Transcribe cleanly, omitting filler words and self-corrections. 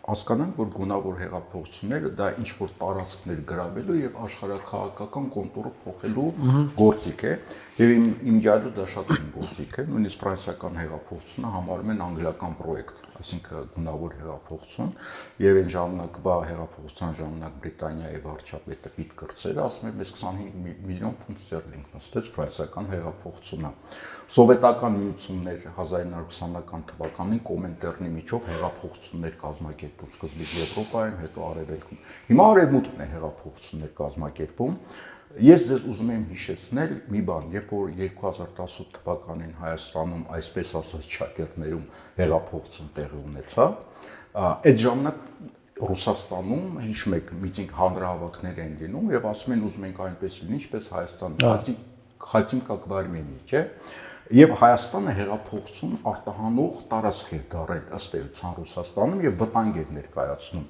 հասկանանք, որ գունավոր հեղափոխությունները դա ինչ-որ տարածքներ գրավելու եւ աշխարհաքաղաքական կոնտուրը փոխելու գործիք է եւ իմ յալու դա շատ իմ գործիք է, նույնիսկ ֆրանսիական հեղափոխությունը համարում են անգլիական պրոյեկտ, այսինքն գունավոր հեղափոխություն եւ այն ժամանակվա հեղափոխության ժամանակ Բրիտանիայի վարչապետը Պիտ Կրտսերը ասում է մեզ 25 միլիոն ֆունտ ստերլինգ նստեց ֆրանսիական հեղափոխությունը։ Սովետական միություններ 1920-ական թվականին Կոմինտերնի միջով հեղափոխություններ կազմակերպում սկզբից Եվրոպայում, հետո Արևելքում։ Հիմա Արևմուտքն է հեղափոխություններ կազմակերպում։ Ես ձեզ ուզում եմ հիշեցնել մի բան, երբ որ 2018 թվականին Հայաստանում, այսպես ասած, շակերտներում հեղափոխություն տեղի ունեցավ, այդ ժամանակ Ռուսաստանում հիշում եք միտինգ հանրահավաքներ են լինում եւ ասում են ուզում ենք այնպես լինի, ինչպես Հայաստանում, хотим как в Армении, չէ՞։ Եվ Հայաստանը հեղափոխություն արտահանող տարածք է դարել ըստ էության Ռուսաստանում եւ վտանգ էր ներկայացնում։